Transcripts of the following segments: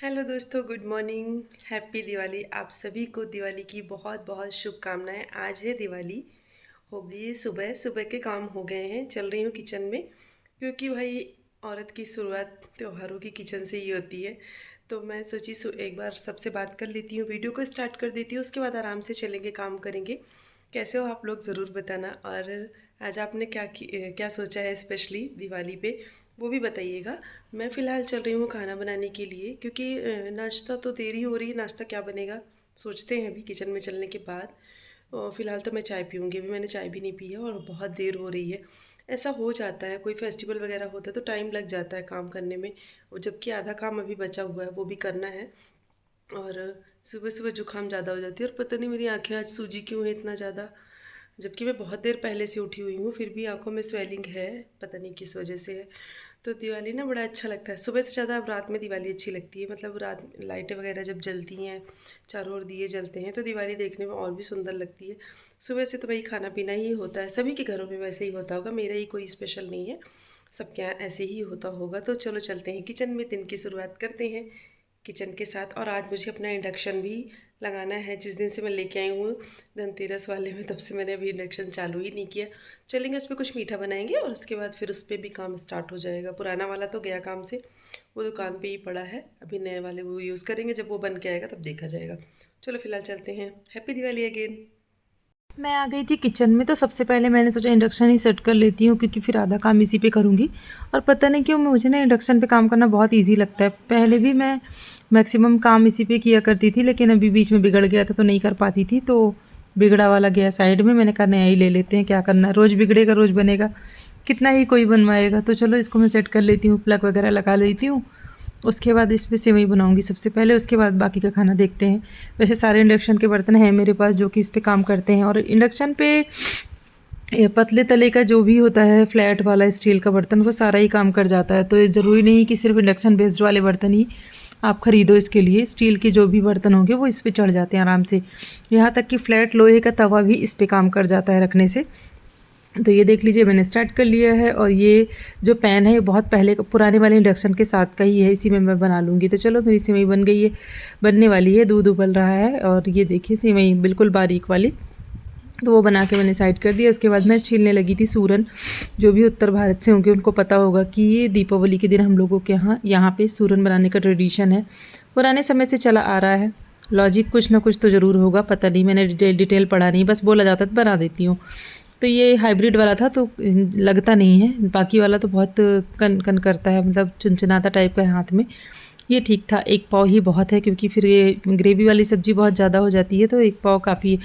Hello दोस्तों, good morning. Happy Diwali. आप सभी को दिवाली की बहुत बहुत शुभकामनाएं। आज है दिवाली। हो गई है सुबह। सुबह के काम हो गए हैं। चल रही हूँ किचन में, क्योंकि भाई औरत की शुरुआत त्योहारों की किचन से ही होती है। तो मैं सोची एक बार सबसे बात कर लेती हूँ, वीडियो को स्टार्ट कर देती हूँ, उसके बाद आराम से चलेंगे, काम करेंगे। कैसे हो आप लोग ज़रूर बताना। और आज आपने क्या सोचा है स्पेशली दिवाली पे, वो भी बताइएगा। मैं फ़िलहाल चल रही हूँ खाना बनाने के लिए, क्योंकि नाश्ता तो देरी हो रही है। नाश्ता क्या बनेगा सोचते हैं अभी किचन में चलने के बाद। और फ़िलहाल तो मैं चाय पीऊँगी। अभी मैंने चाय भी नहीं पी है और बहुत देर हो रही है। ऐसा हो जाता है, कोई फेस्टिवल वगैरह होता है तो टाइम लग जाता है काम करने में। और जबकि आधा काम अभी बचा हुआ है, वो भी करना है। और सुबह सुबह जुकाम ज़्यादा हो जाती है, और पता नहीं मेरी आंखें आज सूजी क्यों है इतना ज़्यादा। जबकि मैं बहुत देर पहले से उठी हुई हूँ, फिर भी आंखों में स्वेलिंग है। पता नहीं किस वजह से है। तो दिवाली ना बड़ा अच्छा लगता है। सुबह से ज़्यादा अब रात में दिवाली अच्छी लगती है। मतलब रात लाइटें वगैरह जब जलती हैं, चारों ओर दिए जलते हैं, तो दिवाली देखने में और भी सुंदर लगती है। सुबह से तो भाई खाना पीना ही होता है, सभी के घरों में वैसे ही होता होगा, मेरा ही कोई स्पेशल नहीं है, सबके यहाँ ऐसे ही होता होगा। तो चलो चलते हैं किचन में, दिन की शुरुआत करते हैं किचन के साथ। और आज मुझे अपना इंडक्शन भी लगाना है। जिस दिन से मैं लेके आई हूँ धनतेरस वाले में, तब से मैंने अभी इंडक्शन चालू ही नहीं किया। चलेंगे उस पर कुछ मीठा बनाएंगे और उसके बाद फिर उस पर भी काम स्टार्ट हो जाएगा। पुराना वाला तो गया काम से, वो दुकान पे ही पड़ा है। अभी नए वाले वो यूज़ करेंगे, जब वो बन के आएगा तब देखा जाएगा। चलो फिलहाल चलते हैं। Happy Diwali again. मैं आ गई थी किचन में, तो सबसे पहले मैंने सोचा इंडक्शन ही सेट कर लेती हूँ, क्योंकि फिर आधा काम इसी पे करूँगी। और पता नहीं क्यों मुझे ना इंडक्शन पे काम करना बहुत इजी लगता है। पहले भी मैं मैक्सिमम काम इसी पे किया करती थी, लेकिन अभी बीच में बिगड़ गया था तो नहीं कर पाती थी। तो बिगड़ा वाला गया साइड में, मैंने कहा नया ही ले लेते हैं, क्या करना है, रोज़ बिगड़ेगा रोज़ बनेगा, कितना ही कोई बनवाएगा। तो चलो इसको मैं सेट कर लेती हूँ, प्लग वगैरह लगा लेती हूँ। उसके बाद इस पे सेवई बनाऊंगी सबसे पहले, उसके बाद बाकी का खाना देखते हैं। वैसे सारे इंडक्शन के बर्तन हैं मेरे पास जो कि इस पे काम करते हैं। और इंडक्शन पे ये पतले तले का जो भी होता है, फ्लैट वाला स्टील का बर्तन, वो सारा ही काम कर जाता है। तो ये ज़रूरी नहीं कि सिर्फ इंडक्शन बेस्ड वाले बर्तन ही आप ख़रीदो। इसके लिए स्टील के जो भी बर्तन होंगे वो इस पे चढ़ जाते हैं आराम से। यहाँ तक कि फ्लैट लोहे का तवा भी इस पे काम कर जाता है रखने से। तो ये देख लीजिए मैंने स्टार्ट कर लिया है। और ये जो पैन है ये बहुत पहले पुराने वाले इंडक्शन के साथ का ही है, इसी में मैं बना लूँगी। तो चलो मेरी सेवई बन गई है, बनने वाली है, दूध उबल रहा है। और ये देखिए सेवई बिल्कुल बारीक वाली, तो वो बना के मैंने साइड कर दिया। उसके बाद मैं छीलने लगी थी सूरन। जो भी उत्तर भारत से होंगे उनको पता होगा कि ये दीपावली के दिन हम लोगों के यहाँ पे सूरन बनाने का ट्रेडिशन है, पुराने समय से चला आ रहा है। लॉजिक कुछ ना कुछ तो ज़रूर होगा, पता नहीं, मैंने डिटेल पढ़ा नहीं, बस बोला जाता तो बना देती हूँ। तो ये हाइब्रिड वाला था तो लगता नहीं है, बाकी वाला तो बहुत कन कन करता है, मतलब चुनचुनाता टाइप का है हाथ में। ये ठीक था, एक पाव ही बहुत है, क्योंकि फिर ये ग्रेवी वाली सब्ज़ी बहुत ज़्यादा हो जाती है, तो एक पाव काफ़ी है।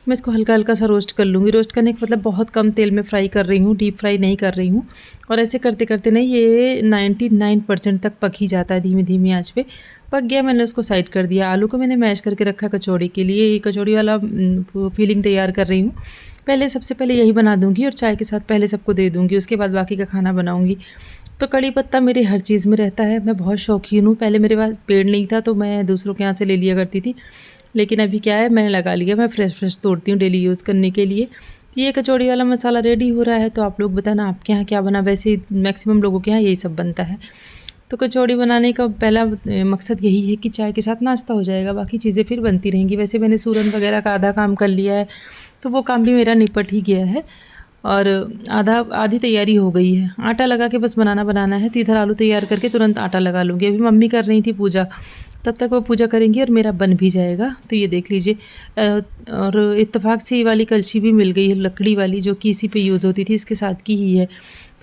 मैं इसको हल्का हल्का सा रोस्ट कर लूँगी। रोस्ट करने का मतलब बहुत कम तेल में फ्राई कर रही हूँ, डीप फ्राई नहीं कर रही हूँ। और ऐसे करते करते नहीं, ये 99% तक पक ही जाता है धीमी धीमी आँच पे। पक गया, मैंने उसको साइड कर दिया। आलू को मैंने मैश करके रखा कचौड़ी के लिए। ये कचौड़ी वाला फीलिंग तैयार कर रही हूँ। पहले सबसे पहले यही बना दूँगी और चाय के साथ पहले सबको दे दूँगी, उसके बाद बाकी का खाना बनाऊँगी। तो कड़ी पत्ता मेरे हर चीज़ में रहता है, मैं बहुत शौकीन हूँ। पहले मेरे पास पेड़ नहीं था तो मैं दूसरों के यहाँ से ले लिया करती थी, लेकिन अभी क्या है, मैंने लगा लिया, मैं फ्रेश फ्रेश तोड़ती हूँ डेली यूज़ करने के लिए। तो ये कचौड़ी वाला मसाला रेडी हो रहा है, तो आप लोग बताना आपके यहाँ क्या बना। वैसे मैक्सिमम लोगों के यहाँ यही सब बनता है। तो कचौड़ी बनाने का पहला मकसद यही है कि चाय के साथ नाश्ता हो जाएगा, बाकी चीज़ें फिर बनती रहेंगी। वैसे मैंने सूरन वगैरह का आधा काम कर लिया है, तो वो काम भी मेरा निपट ही गया है। और आधी तैयारी हो गई है, आटा लगा के बस बनाना है। तो इधर आलू तैयार करके तुरंत आटा लगा लूँगी। अभी मम्मी कर रही थी पूजा, तब तक वो पूजा करेंगी और मेरा बन भी जाएगा। तो ये देख लीजिए। और इत्तेफाक से ये वाली कलछी भी मिल गई है, लकड़ी वाली, जो कि इसी पे यूज़ होती थी, इसके साथ की ही है।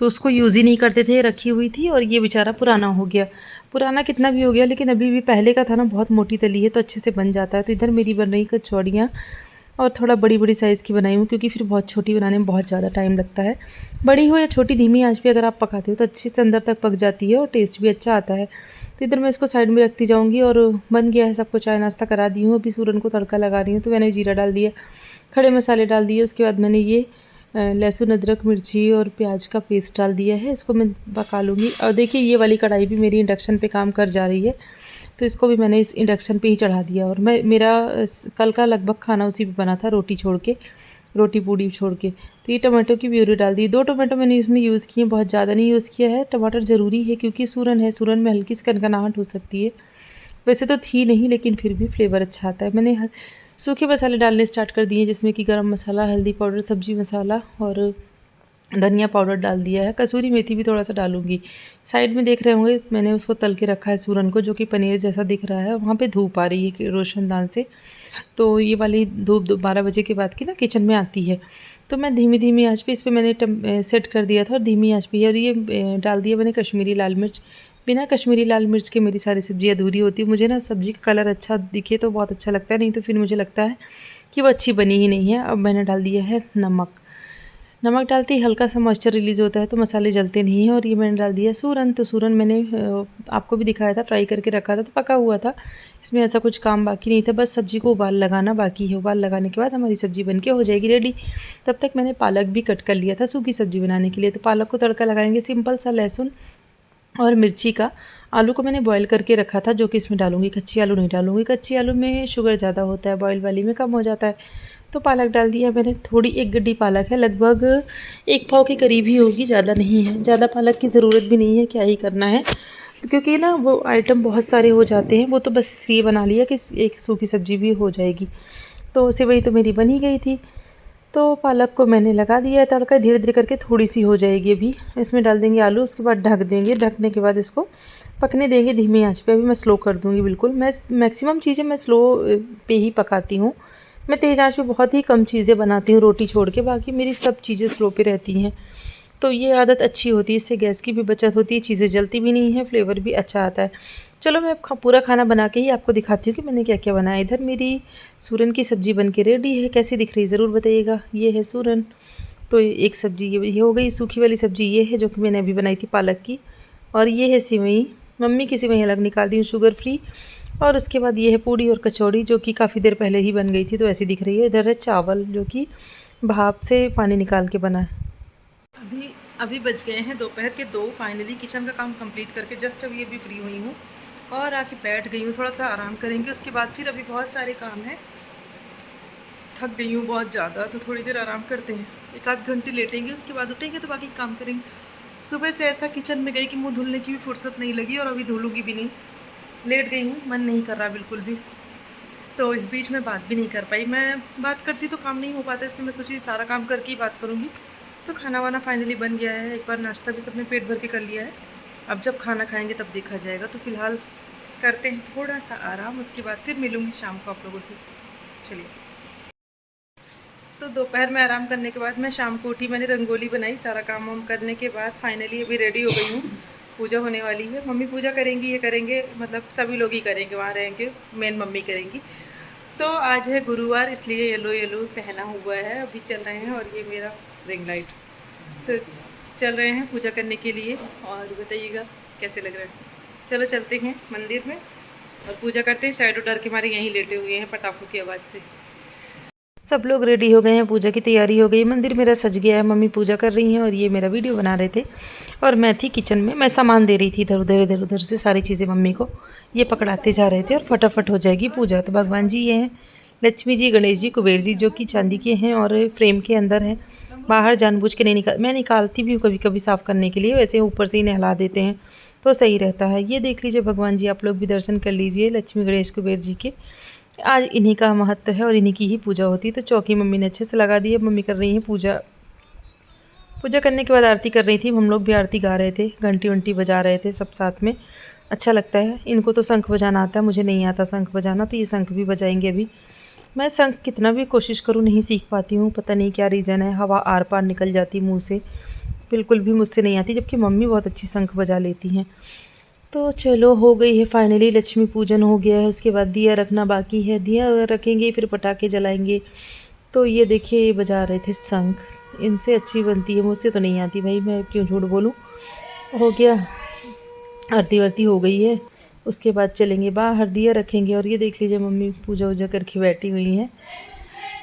तो उसको यूज़ ही नहीं करते थे, रखी हुई थी, और ये बेचारा पुराना हो गया। पुराना कितना भी हो गया, लेकिन अभी भी पहले का था ना, बहुत मोटी तली है तो अच्छे से बन जाता है। तो इधर मेरी बन रही कचौड़ियाँ, और थोड़ा बड़ी बड़ी साइज़ की बनाई हूँ, क्योंकि फिर बहुत छोटी बनाने में बहुत ज़्यादा टाइम लगता है। बड़ी हो या छोटी, धीमी आंच पे अगर आप पकाते हो तो अच्छे से अंदर तक पक जाती है और टेस्ट भी अच्छा आता है। तो इधर मैं इसको साइड में रखती जाऊँगी। और बन गया है, सबको चाय नाश्ता करा दी हूँ। अभी सूरन को तड़का लगा रही हूँ, तो मैंने जीरा डाल दिया, खड़े मसाले डाल दिए। उसके बाद मैंने ये लहसुन अदरक मिर्ची और प्याज का पेस्ट डाल दिया है, इसको मैं पका लूँगी। और देखिए ये वाली कढ़ाई भी मेरी इंडक्शन पे काम कर जा रही है, तो इसको भी मैंने इस इंडक्शन पे ही चढ़ा दिया। और मेरा कल का लगभग खाना उसी पे बना था, रोटी छोड़ के, रोटी पूड़ी छोड़ के। तो ये टमाटो की प्यूरी डाल दी, 2 टमाटो मैंने इसमें यूज़ किए, बहुत ज़्यादा नहीं यूज़ किया है। टमाटर ज़रूरी है क्योंकि सूरन है, सूरन में हल्की सी कनकनाहट हो सकती है, वैसे तो थी नहीं, लेकिन फिर भी फ्लेवर अच्छा आता है। मैंने सूखे मसाले डालने स्टार्ट कर दिए, जिसमें कि गरम मसाला, हल्दी पाउडर, सब्जी मसाला और धनिया पाउडर डाल दिया है। कसूरी मेथी भी थोड़ा सा डालूंगी। साइड में देख रहे होंगे मैंने उसको तल के रखा है सूरन को, जो कि पनीर जैसा दिख रहा है। वहाँ पे धूप आ रही है कि रोशनदान से, तो ये वाली धूप 12 बजे के बाद की ना किचन में आती है। तो मैं धीमी धीमी आंच पे इस पर मैंने सेट कर दिया था और धीमी आंच पे। और ये डाल दिया मैंने कश्मीरी लाल मिर्च। बिना कश्मीरी लाल मिर्च के मेरी सारी सब्ज़ी अधूरी होती है। मुझे ना सब्ज़ी का कलर अच्छा दिखे तो बहुत अच्छा लगता है, नहीं तो फिर मुझे लगता है कि वो अच्छी बनी ही नहीं है। अब मैंने डाल दिया है नमक। नमक डालते ही हल्का सा मॉइस्चर रिलीज़ होता है, तो मसाले जलते नहीं हैं। और ये मैंने डाल दिया सूरन। तो सूरन मैंने आपको भी दिखाया था, फ्राई करके रखा था, तो पका हुआ था। इसमें ऐसा कुछ काम बाकी नहीं था, बस सब्ज़ी को उबाल लगाना बाकी है। उबाल लगाने के बाद हमारी सब्ज़ी बनके हो जाएगी रेडी। तब तक मैंने पालक भी कट कर लिया था सूखी सब्ज़ी बनाने के लिए। तो पालक को तड़का लगाएंगे सिंपल सा, लहसुन और मिर्ची का। आलू को मैंने बॉईल करके रखा था, जो कि इसमें डालूंगी। कच्ची आलू नहीं डालूंगी, कच्ची आलू में शुगर ज़्यादा होता है, बॉयल वाली में कम हो जाता है। तो पालक डाल दिया मैंने। थोड़ी एक गड्डी पालक है, लगभग 1 पाव के करीब ही होगी, ज़्यादा नहीं है। ज़्यादा पालक की ज़रूरत भी नहीं है, क्या ही करना है, क्योंकि ना वो आइटम बहुत सारे हो जाते हैं। वो तो बस ये बना लिया कि एक सूखी सब्ज़ी भी हो जाएगी। तो सेवई तो मेरी बन ही गई थी। तो पालक को मैंने लगा दिया है तड़का, धीरे धीरे करके थोड़ी सी हो जाएगी। अभी इसमें डाल देंगे आलू, उसके बाद ढक देंगे। ढकने के बाद इसको पकने देंगे धीमी आंच पे। अभी मैं स्लो कर दूंगी बिल्कुल। मैं मैक्सिमम चीज़ें मैं स्लो पे ही पकाती हूँ। मैं तेज़ आंच पे बहुत ही कम चीज़ें बनाती हूँ रोटी छोड़ के, बाकी मेरी सब चीज़ें स्लो पे रहती हैं। तो ये आदत अच्छी होती है, इससे गैस की भी बचत होती है, चीज़ें जलती भी नहीं है, फ्लेवर भी अच्छा आता है। चलो मैं पूरा खाना बना के ही आपको दिखाती हूँ कि मैंने क्या क्या बनाया। इधर मेरी सूरन की सब्ज़ी बन के रेडी है। कैसी दिख रही है ज़रूर बताइएगा। ये है सूरन। तो एक सब्ज़ी ये हो गई, सूखी वाली सब्ज़ी ये है जो कि मैंने अभी बनाई थी पालक की। और ये है सिवई। मम्मी की सिवई अलग निकाल दी हूँ, शुगर फ्री। और उसके बाद ये है पूड़ी और कचौड़ी, जो कि काफ़ी देर पहले ही बन गई थी, तो ऐसी दिख रही है। इधर है चावल, जो कि भाप से पानी निकाल के बना है। अभी अभी बज गए हैं दोपहर के 2। फाइनली किचन का काम कंप्लीट करके जस्ट अभी अभी फ्री हुई हूँ और आके बैठ गई हूँ। थोड़ा सा आराम करेंगे, उसके बाद फिर अभी बहुत सारे काम हैं। थक गई हूँ बहुत ज़्यादा, तो थोड़ी देर आराम करते हैं, 1 आध घंटे लेटेंगे, उसके बाद उठेंगे तो बाकी काम करेंगे। सुबह से ऐसा किचन में गई कि मुँह धुलने की भी फुर्सत नहीं लगी, और अभी धुलूँगी भी नहीं। लेट गई हूँ, मन नहीं कर रहा बिल्कुल भी। तो इस बीच में बात भी नहीं कर पाई। मैं बात करती तो काम नहीं हो पाता, इसलिए मैं सोची सारा काम करके ही बात करूँगी। तो खाना वाना फाइनली बन गया है। एक बार नाश्ता भी सबने पेट भर के कर लिया है। अब जब खाना खाएंगे तब देखा जाएगा। तो फिलहाल करते हैं थोड़ा सा आराम, उसके बाद फिर मिलूँगी शाम को आप लोगों से। चलिए। तो दोपहर में आराम करने के बाद मैं शाम को उठी, मैंने रंगोली बनाई। सारा काम वाम करने के बाद फाइनली अभी रेडी हो गई हूँ। पूजा होने वाली है, मम्मी पूजा करेंगी, ये करेंगे, मतलब सभी लोग ही करेंगे, वहाँ रहेंगे, मेन मम्मी करेंगी। तो आज है गुरुवार, इसलिए येलो येलो पहना हुआ है। अभी चल रहे हैं, और ये मेरा रिंग लाइट। तो चल रहे हैं पूजा करने के लिए, और बताइएगा कैसे लग रहा है। चलो चलते हैं मंदिर में और पूजा करते हैं। शायद डर के मारे यहीं लेटे हुए हैं पटाखों की आवाज़ से। सब लोग रेडी हो गए हैं, पूजा की तैयारी हो गई, मंदिर मेरा सज गया है। मम्मी पूजा कर रही हैं और ये मेरा वीडियो बना रहे थे, और मैं थी किचन में। मैं सामान दे रही थी इधर उधर से सारी चीज़ें मम्मी को। ये पकड़ाते जा रहे थे और फटाफट हो जाएगी पूजा। तो भगवान जी ये हैं, लक्ष्मी जी, गणेश जी, कुबेर जी, जो कि चांदी के हैं और फ्रेम के अंदर हैं। बाहर जानबूझ के नहीं मैं निकालती भी हूँ कभी कभी साफ़ करने के लिए, वैसे ऊपर से ही नहला देते हैं तो सही रहता है। ये देख लीजिए भगवान जी, आप लोग भी दर्शन कर लीजिए लक्ष्मी गणेश कुबेर जी के। आज इन्हीं का महत्व है और इन्हीं की ही पूजा होती है। तो चौकी मम्मी ने अच्छे से लगा दी है। मम्मी कर रही हैं पूजा। पूजा करने के बाद आरती कर रही थी। हम लोग भी आरती गा रहे थे, घंटी वंटी बजा रहे थे सब साथ में। अच्छा लगता है। इनको तो शंख बजाना आता है, मुझे नहीं आता शंख बजाना, तो ये शंख भी बजाएंगे अभी। मैं शंख कितना भी कोशिश करूँ नहीं सीख पाती हूँ, पता नहीं क्या रीज़न है। हवा आर पार निकल जाती मुँह से, बिल्कुल भी मुझसे नहीं आती, जबकि मम्मी बहुत अच्छी शंख बजा लेती हैं। तो चलो हो गई है फाइनली, लक्ष्मी पूजन हो गया है। उसके बाद दिया रखना बाकी है, दिया रखेंगे फिर पटाखे जलाएंगे। तो ये देखिए ये बजा रहे थे शंख, इनसे अच्छी बनती है, मुझसे तो नहीं आती भाई, मैं क्यों झूठ बोलूँ। हो गया, आरती वारती हो गई है। उसके बाद चलेंगे बाहर, दिया रखेंगे। और ये देख लीजिए मम्मी पूजा वूजा करके बैठी हुई हैं।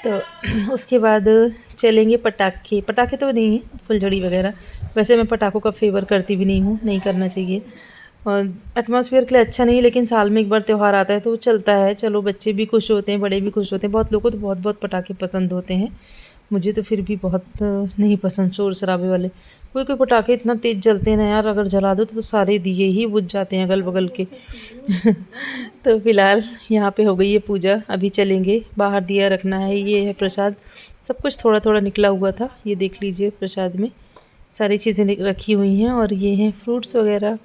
तो उसके बाद चलेंगे पटाखे। पटाखे तो नहीं हैं, फुलझड़ी वगैरह। वैसे मैं पटाखों का फेवर करती भी नहीं हूँ, नहीं करना चाहिए, और एटमॉस्फेयर के लिए अच्छा नहीं है। लेकिन साल में एक बार त्यौहार आता है तो चलता है। चलो बच्चे भी खुश होते हैं, बड़े भी खुश होते हैं। बहुत लोगों को तो बहुत पटाखे पसंद होते हैं, मुझे तो फिर भी बहुत नहीं पसंद शोर शराबे वाले। कोई कोई पटाखे इतना तेज़ जलते हैं ना यार, अगर जला दो तो सारे दिए ही बुझ जाते हैं अगल बगल के। तो फिलहाल यहाँ पे हो गई है पूजा, अभी चलेंगे बाहर, दिया रखना है। ये है प्रसाद, सब कुछ थोड़ा थोड़ा निकला हुआ था, ये देख लीजिए प्रसाद में सारी चीज़ें रखी हुई हैं। और ये हैं फ्रूट्स वगैरह,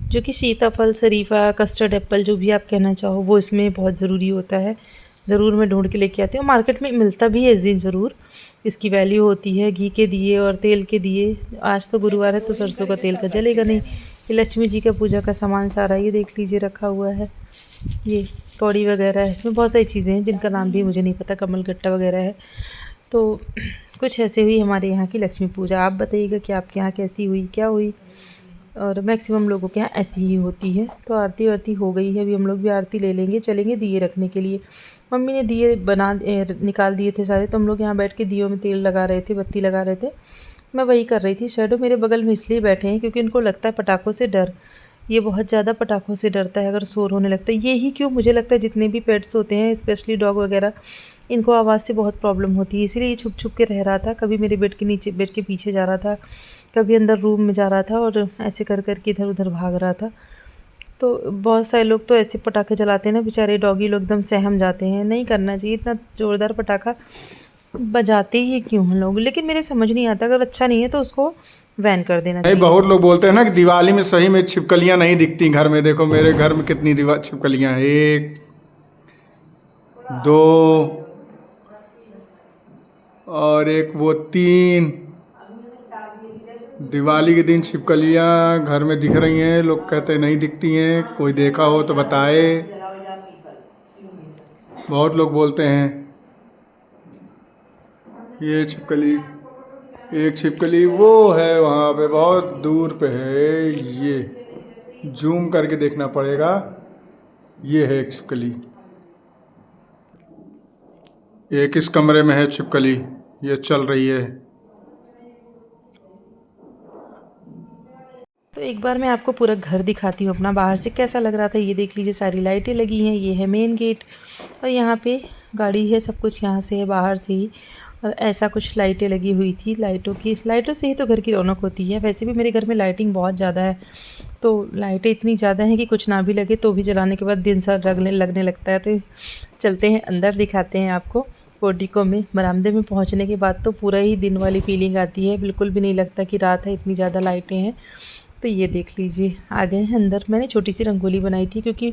जो कि सीताफल, शरीफा, कस्टर्ड एप्पल, जो भी आप कहना चाहो, वो इसमें बहुत ज़रूरी होता है। ज़रूर मैं ढूंढ के लेके आती हूँ, मार्केट में मिलता भी है इस दिन ज़रूर, इसकी वैल्यू होती है। घी के दिए और तेल के दिए, आज तो गुरुवार है तो सरसों का तेल का जलेगा नहीं। ये लक्ष्मी जी का पूजा का सामान सारा ये देख लीजिए रखा हुआ है। ये कौड़ी वगैरह है, इसमें बहुत सारी चीज़ें हैं जिनका नाम भी मुझे नहीं पता, कमल गट्टा वगैरह है। तो कुछ ऐसे हुई हमारे यहाँ की लक्ष्मी पूजा। आप बताइएगा कि आपके यहाँ कैसी हुई, क्या हुई। और मैक्सिमम लोगों के यहाँ ऐसी ही होती है। तो आरती वारती हो गई है, अभी हम लोग भी आरती ले लेंगे, चलेंगे दिए रखने के लिए। मम्मी ने दिए निकाल दिए थे सारे, तो हम लोग यहाँ बैठ के दियों में तेल लगा रहे थे, बत्ती लगा रहे थे। मैं वही कर रही थी। शैडो मेरे बगल में इसलिए बैठे हैं क्योंकि इनको लगता है पटाखों से डर, ये बहुत ज़्यादा पटाखों से डरता है अगर शोर होने लगता है। ये ही क्यों, मुझे लगता है जितने भी पेट्स होते हैं, स्पेशली डॉग वगैरह, इनको आवाज़ से बहुत प्रॉब्लम होती है, इसीलिए ये छुप छुप के रह रहा था। कभी मेरे बेड के नीचे, बेड के पीछे जा रहा था, कभी अंदर रूम में जा रहा था, और ऐसे कर कर के इधर उधर भाग रहा था। तो बहुत सारे लोग तो ऐसे पटाखे जलाते हैं ना, बेचारे डॉगी लोग एकदम सहम जाते हैं। नहीं करना चाहिए, इतना ज़ोरदार पटाखा बजाते ही क्यों हैं लोग, लेकिन मेरे समझ नहीं आता, अगर अच्छा नहीं है तो उसको बैन कर देना नहीं, चाहिए। बहुत लोग बोलते हैं ना कि दिवाली में सही में छिपकलियां नहीं दिखती घर में। देखो मेरे घर में कितनी छिपकलियां हैं, 1 2 और एक वो 3। दिवाली के दिन छिपकलियां घर में दिख रही हैं। लोग कहते हैं नहीं दिखती हैं, कोई देखा हो तो बताए। बहुत लोग बोलते हैं। ये छिपकली, एक छिपकली वो है वहाँ पे, बहुत दूर पे है, ये जूम करके देखना पड़ेगा। ये है एक छिपकली, एक इस कमरे में है छिपकली, ये चल रही है। तो एक बार मैं आपको पूरा घर दिखाती हूँ अपना, बाहर से कैसा लग रहा था। ये देख लीजिए सारी लाइटें लगी हैं, ये है मेन गेट, और यहाँ पे गाड़ी है, सब कुछ यहाँ से है, बाहर से ही। और ऐसा कुछ लाइटें लगी हुई थी, लाइटों से ही तो घर की रौनक होती है। वैसे भी मेरे घर में लाइटिंग बहुत ज़्यादा है, तो लाइटें इतनी ज़्यादा हैं कि कुछ ना भी लगे तो भी जलाने के बाद दिन सा लगने लगता है। तो चलते हैं अंदर, दिखाते हैं आपको। पोर्टिको में, बरामदे में पहुँचने के बाद तो पूरा ही दिन वाली फीलिंग आती है, बिल्कुल भी नहीं लगता कि रात है, इतनी ज़्यादा लाइटें हैं। तो ये देख लीजिए आ गए हैं अंदर। मैंने छोटी सी रंगोली बनाई थी क्योंकि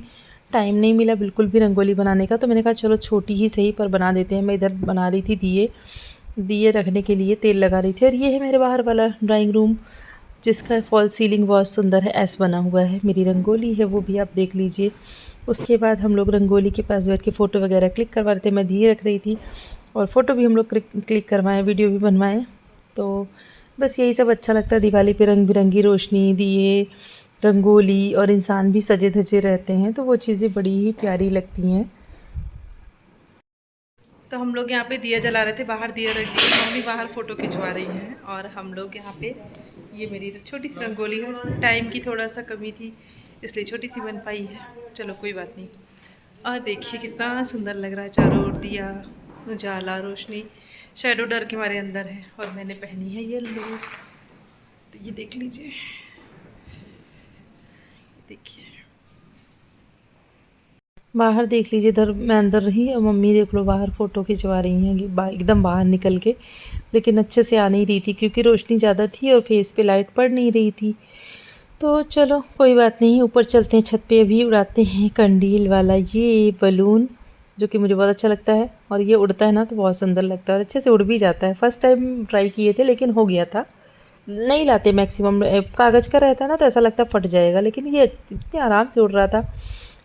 टाइम नहीं मिला बिल्कुल भी रंगोली बनाने का, तो मैंने कहा चलो छोटी ही सही पर बना देते हैं। मैं इधर बना रही थी दिए रखने के लिए, तेल लगा रही थी। और ये है मेरे बाहर वाला ड्राइंग रूम, जिसका फॉल सीलिंग बहुत सुंदर है, ऐस बना हुआ है। मेरी रंगोली है, वो भी आप देख लीजिए। उसके बाद हम लोग रंगोली के पास बैठ के फ़ोटो वगैरह क्लिक करवा रहे थे। मैं दिए रख रही थी और फ़ोटो भी हम लोग क्लिक करवाएँ, वीडियो भी बनवाएँ। तो बस यही सब अच्छा लगता है दिवाली पे, रंग बिरंगी रोशनी, दिए, रंगोली, और इंसान भी सजे धजे रहते हैं, तो वो चीज़ें बड़ी ही प्यारी लगती हैं। तो हम लोग यहाँ पे दिया जला रहे थे, बाहर दिया रख दिए, मम्मी बाहर फ़ोटो खिंचवा रही हैं, और हम लोग यहाँ पे, ये मेरी छोटी सी रंगोली है। टाइम की थोड़ा सा कमी थी इसलिए छोटी सी बन पाई है, चलो कोई बात नहीं। और देखिए कितना सुंदर लग रहा है, चारों ओर दिया, उजाला, रोशनी। शैडो डर के हमारे अंदर है, और मैंने पहनी है येलो। तो ये देख लीजिए, देखिए बाहर देख लीजिए, इधर मैं अंदर रही और मम्मी देख लो बाहर फ़ोटो खिंचवा रही हैं एकदम बाहर निकल के, लेकिन अच्छे से आ नहीं रही थी क्योंकि रोशनी ज़्यादा थी और फेस पे लाइट पड़ नहीं रही थी। तो चलो कोई बात नहीं, ऊपर चलते हैं, छत पे अभी उड़ाते हैं कंडील वाला ये बलून, जो कि मुझे बहुत अच्छा लगता है। और ये उड़ता है ना तो बहुत सुंदर लगता है, और अच्छे से उड़ भी जाता है। फर्स्ट टाइम ट्राई किए थे लेकिन हो गया था। नहीं लाते मैक्सिमम, कागज़ का रहता है ना तो ऐसा लगता है फट जाएगा, लेकिन ये इतने आराम से उड़ रहा था,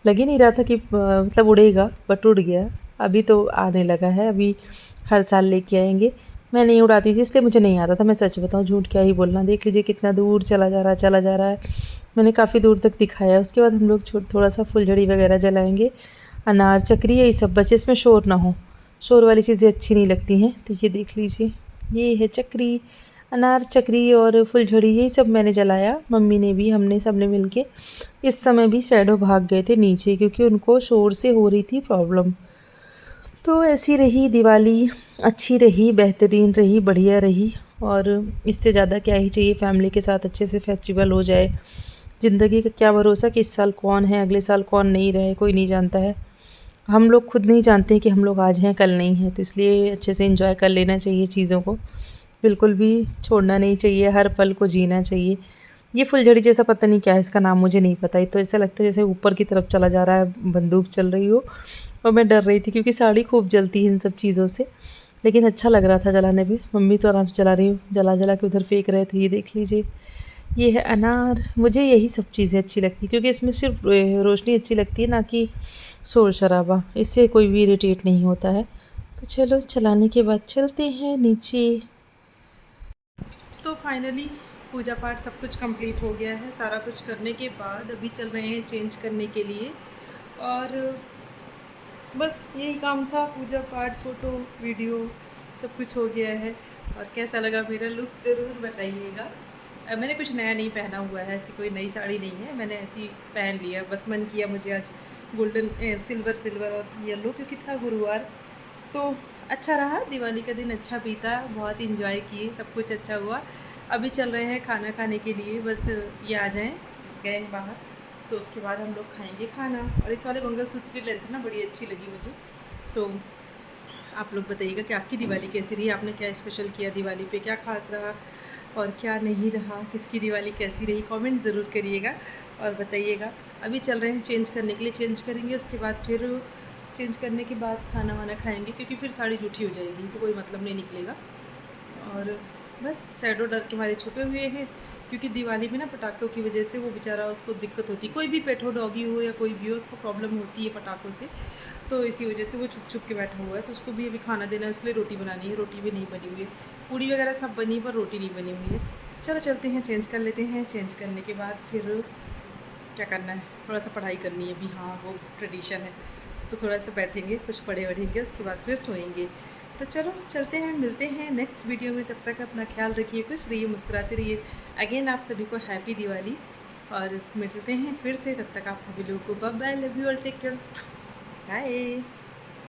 लग ही नहीं रहा था कि मतलब उड़ेगा, बट उड़ गया। अभी तो आने लगा है, अभी हर साल लेके आएंगे। मैं नहीं उड़ाती थी इसलिए मुझे नहीं आता था, मैं सच बताऊँ, झूठ क्या ही बोलना। देख लीजिए कितना दूर चला जा रहा है। मैंने काफ़ी दूर तक दिखाया। उसके बाद हम लोग थोड़ा सा फुलझड़ी वगैरह जलाएंगे, अनार चक्री, यही सब बचे, इसमें शोर ना हो, शोर वाली चीज़ें अच्छी नहीं लगती हैं। तो ये देख लीजिए, ये है चक्री, अनार चक्री और फुलझड़ी, यही सब मैंने जलाया, मम्मी ने भी, हमने सब ने मिल के। इस समय भी शैडो भाग गए थे नीचे क्योंकि उनको शोर से हो रही थी प्रॉब्लम। तो ऐसी रही दिवाली, अच्छी रही, बेहतरीन रही, बढ़िया रही। और इससे ज़्यादा क्या ही चाहिए। फैमिली के साथ अच्छे से फेस्टिवल हो जाए। ज़िंदगी का क्या भरोसा कि इस साल कौन है, अगले साल कौन नहीं रहे, कोई नहीं जानता है। हम लोग खुद नहीं जानते कि हम लोग आज हैं कल नहीं हैं, तो इसलिए अच्छे से एंजॉय कर लेना चाहिए चीज़ों को, बिल्कुल भी छोड़ना नहीं चाहिए, हर पल को जीना चाहिए। ये फुलझड़ी जैसा पता नहीं क्या है, इसका नाम मुझे नहीं पता। ये तो ऐसा लगता है जैसे ऊपर की तरफ चला जा रहा है, बंदूक चल रही हो। और मैं डर रही थी क्योंकि साड़ी खूब जलती है इन सब चीज़ों से, लेकिन अच्छा लग रहा था जलाने में। मम्मी तो आराम से जला रही हूँ, जला जला के उधर फेंक रहे थे। ये देख लीजिए, ये है अनार। मुझे यही सब चीज़ें अच्छी लगती हैं क्योंकि इसमें सिर्फ रोशनी अच्छी लगती है, ना कि शोर शराबा। इससे कोई भी इरिटेट नहीं होता है। तो चलो, चलाने के बाद चलते हैं नीचे। तो फाइनली पूजा पाठ सब कुछ कंप्लीट हो गया है। सारा कुछ करने के बाद अभी चल रहे हैं चेंज करने के लिए, और बस यही काम था। पूजा पाठ, फ़ोटो, वीडियो सब कुछ हो गया है। और कैसा लगा मेरा लुक ज़रूर बताइएगा। मैंने कुछ नया नहीं पहना हुआ है, ऐसी कोई नई साड़ी नहीं है, मैंने ऐसी पहन लिया। बस मन किया मुझे आज गोल्डन सिल्वर और येलो, क्योंकि था गुरुवार। तो अच्छा रहा, दिवाली का दिन अच्छा बीता, बहुत इंजॉय किए, सब कुछ अच्छा हुआ। अभी चल रहे हैं खाना खाने के लिए, बस ये आ जाएं, गए हैं बाहर, तो उसके बाद हम लोग खाएंगे खाना। और इस वाले मंगलसूत्र की लेंथ ना बड़ी अच्छी लगी मुझे। तो आप लोग बताइएगा कि आपकी दिवाली कैसी रही, आपने क्या स्पेशल किया दिवाली पे, क्या खास रहा और क्या नहीं रहा, किसकी दिवाली कैसी रही, कमेंट ज़रूर करिएगा और बताइएगा। अभी चल रहे हैं चेंज करने के लिए, चेंज करेंगे, उसके बाद फिर चेंज करने के बाद खाना वाना खाएंगे, क्योंकि फिर साड़ी जूठी हो जाएगी तो कोई मतलब नहीं निकलेगा। और बस शैडो डर के मारे छुपे हुए हैं, क्योंकि दिवाली में ना पटाखों की वजह से वो बेचारा, उसको दिक्कत होती है। कोई भी पेट हो, डॉगी हो या कोई भी हो, उसको प्रॉब्लम होती है पटाखों से। तो इसी वजह से वो छुप छुप के बैठा हुआ है। तो उसको भी अभी खाना देना है, उसके लिए रोटी बनानी है। रोटी भी नहीं बनी हुई है, पूड़ी वगैरह सब बनी, पर रोटी नहीं बनी हुई है। चलो चलते हैं, चेंज कर लेते हैं। चेंज करने के बाद फिर क्या करना है, थोड़ा सा पढ़ाई करनी है भी, हाँ वो ट्रेडिशन है। तो थोड़ा सा बैठेंगे, कुछ पढ़े वढ़ेंगे, उसके बाद फिर सोएंगे। तो चलो चलते हैं, मिलते हैं नेक्स्ट वीडियो में। तब तक अपना ख्याल रखिए, खुश रहिए, मुस्कुराते रहिए। अगेन आप सभी को हैप्पी दिवाली, और मिलते हैं फिर से। तब तक आप सभी लोगों को bye bye, love you all, take care, bye.